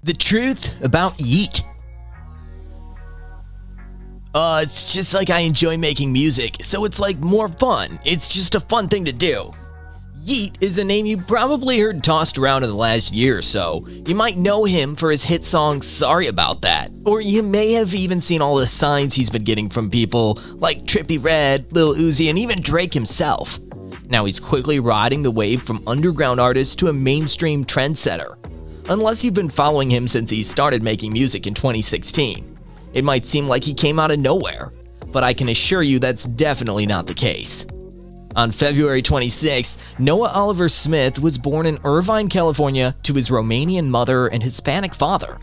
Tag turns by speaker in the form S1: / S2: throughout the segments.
S1: The truth about Yeat. It's just like I enjoy making music, so it's like more fun. It's just a fun thing to do. Yeat is a name you probably heard tossed around in the last year or so. You might know him for his hit song Sorry About That, or you may have even seen all the signs he's been getting from people like Trippie Redd, Lil Uzi, and even Drake himself. Now he's quickly riding the wave from underground artist to a mainstream trendsetter. Unless you've been following him since he started making music in 2016. It might seem like he came out of nowhere, but I can assure you that's definitely not the case. On February 26th, Noah Oliver Smith was born in Irvine, California to his Romanian mother and Hispanic father.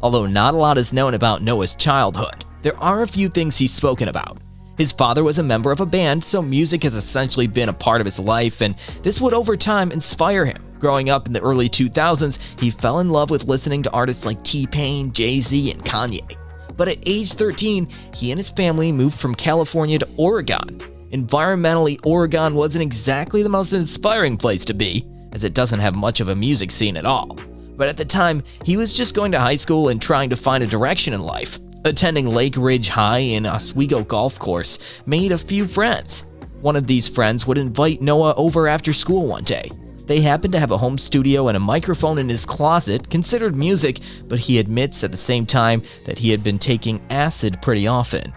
S1: Although not a lot is known about Noah's childhood, there are a few things he's spoken about. His father was a member of a band, so music has essentially been a part of his life, and this would over time inspire him. Growing up in the early 2000s, he fell in love with listening to artists like T-Pain, Jay-Z, and Kanye. But at age 13, he and his family moved from California to Oregon. Environmentally, Oregon wasn't exactly the most inspiring place to be, as it doesn't have much of a music scene at all. But at the time, he was just going to high school and trying to find a direction in life. Attending Lakeridge High in Oswego golf course made a few friends. One of these friends would invite Noah over after school one day. They happened to have a home studio and a microphone in his closet, considered music, but he admits at the same time that he had been taking acid pretty often.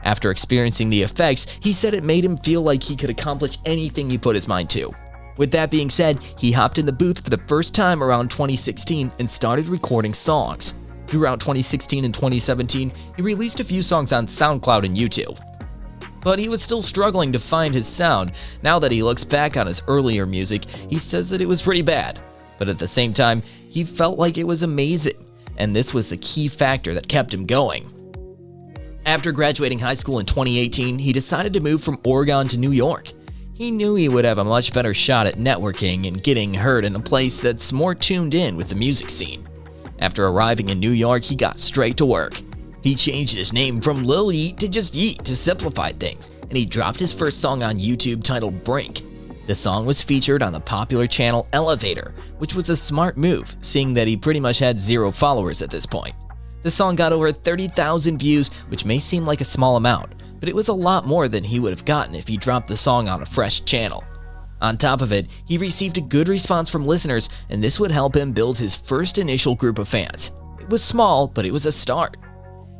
S1: After experiencing the effects, he said it made him feel like he could accomplish anything he put his mind to. With that being said, he hopped in the booth for the first time around 2016 and started recording songs. Throughout 2016 and 2017, he released a few songs on SoundCloud and YouTube. But he was still struggling to find his sound. Now that he looks back on his earlier music, he says that it was pretty bad. But at the same time, he felt like it was amazing, and this was the key factor that kept him going. After graduating high school in 2018, he decided to move from Oregon to New York. He knew he would have a much better shot at networking and getting heard in a place that's more tuned in with the music scene. After arriving in New York, he got straight to work. He changed his name from Lil Yeat to just Yeat to simplify things, and he dropped his first song on YouTube titled Brink. The song was featured on the popular channel Elevator, which was a smart move, seeing that he pretty much had 0 followers at this point. The song got over 30,000 views, which may seem like a small amount, but it was a lot more than he would have gotten if he dropped the song on a fresh channel. On top of it, he received a good response from listeners, and this would help him build his first initial group of fans. It was small, but it was a start.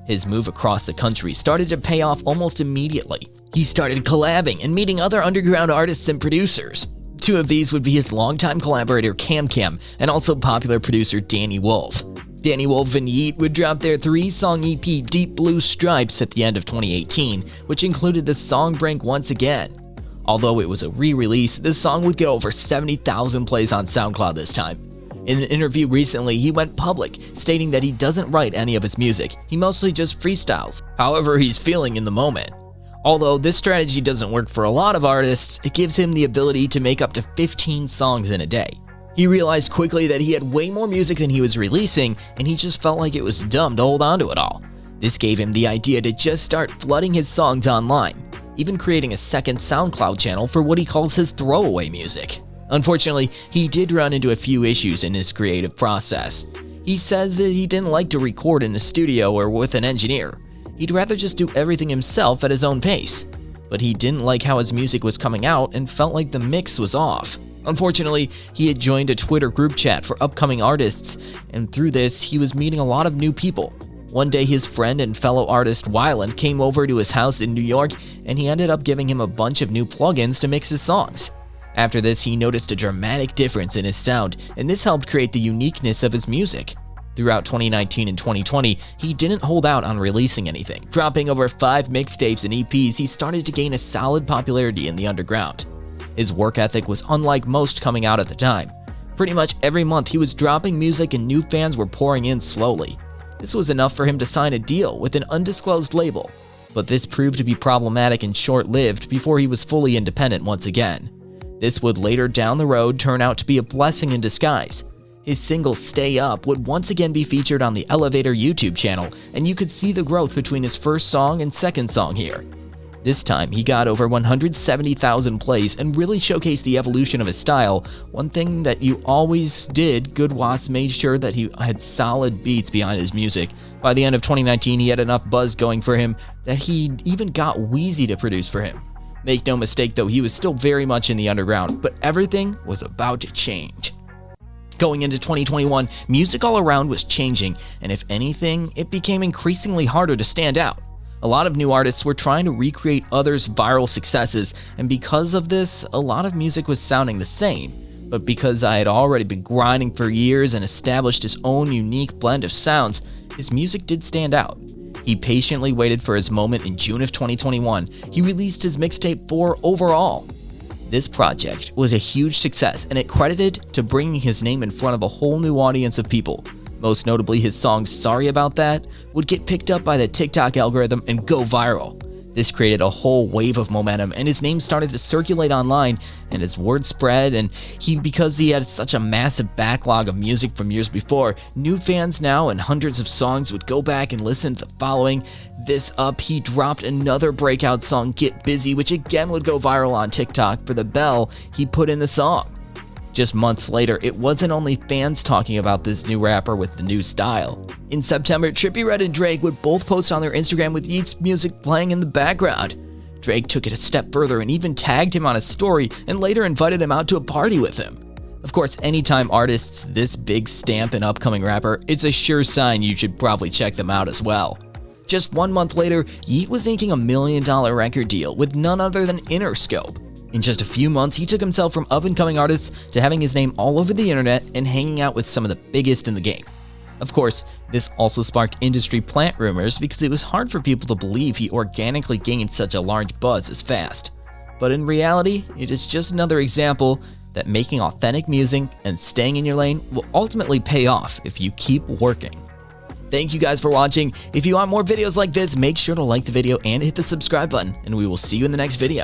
S1: His move across the country started to pay off almost immediately. He started collabing and meeting other underground artists and producers. 2 of these would be his longtime collaborator Cam Cam and also popular producer Danny Wolf. Danny Wolf and Yeat would drop their 3-song EP Deep Blue Stripes at the end of 2018, which included the song Brink once again. Although it was a re-release, this song would get over 70,000 plays on SoundCloud this time. In an interview recently, he went public, stating that he doesn't write any of his music, he mostly just freestyles, however he's feeling in the moment. Although this strategy doesn't work for a lot of artists, it gives him the ability to make up to 15 songs in a day. He realized quickly that he had way more music than he was releasing, and he just felt like it was dumb to hold on to it all. This gave him the idea to just start flooding his songs online, even creating a second SoundCloud channel for what he calls his throwaway music. Unfortunately, he did run into a few issues in his creative process. He says that he didn't like to record in a studio or with an engineer. He'd rather just do everything himself at his own pace. But he didn't like how his music was coming out and felt like the mix was off. Unfortunately, he had joined a Twitter group chat for upcoming artists, and through this, he was meeting a lot of new people. One day, his friend and fellow artist Wyland came over to his house in New York, and he ended up giving him a bunch of new plugins to mix his songs. After this, he noticed a dramatic difference in his sound, and this helped create the uniqueness of his music. Throughout 2019 and 2020, he didn't hold out on releasing anything. Dropping over 5 mixtapes and EPs, he started to gain a solid popularity in the underground. His work ethic was unlike most coming out at the time. Pretty much every month he was dropping music and new fans were pouring in slowly. This was enough for him to sign a deal with an undisclosed label, but this proved to be problematic and short-lived before he was fully independent once again. This would later down the road turn out to be a blessing in disguise. His single Stay Up would once again be featured on the Elevator YouTube channel, and you could see the growth between his first song and second song here. This time, he got over 170,000 plays and really showcased the evolution of his style. One thing that you always did, Gët Busy made sure that he had solid beats behind his music. By the end of 2019, he had enough buzz going for him that he even got Wheezy to produce for him. Make no mistake though, he was still very much in the underground, but everything was about to change. Going into 2021, music all around was changing, and if anything, it became increasingly harder to stand out. A lot of new artists were trying to recreate others' viral successes, and because of this, a lot of music was sounding the same. But because I had already been grinding for years and established his own unique blend of sounds, his music did stand out. He patiently waited for his moment. In June of 2021, he released his mixtape 4 Overall. This project was a huge success, and it credited to bringing his name in front of a whole new audience of people. Most notably, his song Sorry About That would get picked up by the TikTok algorithm and go viral. This created a whole wave of momentum, and his name started to circulate online, and his word spread, and because he had such a massive backlog of music from years before, new fans now and hundreds of songs would go back and listen to the following this up. He dropped another breakout song, Gët Busy, which again would go viral on TikTok for the bell he put in the song. Just months later, it wasn't only fans talking about this new rapper with the new style. In September, Trippie Redd and Drake would both post on their Instagram with Yeats' music playing in the background. Drake took it a step further and even tagged him on a story and later invited him out to a party with him. Of course, anytime artists this big stamp an upcoming rapper, it's a sure sign you should probably check them out as well. Just 1 month later, Yeat was inking a $1 million record deal with none other than Interscope. In just a few months, he took himself from up-and-coming artists to having his name all over the internet and hanging out with some of the biggest in the game. Of course, this also sparked industry plant rumors because it was hard for people to believe he organically gained such a large buzz as fast. But in reality, it is just another example that making authentic music and staying in your lane will ultimately pay off if you keep working. Thank you guys for watching. If you want more videos like this, make sure to like the video and hit the subscribe button, and we will see you in the next video.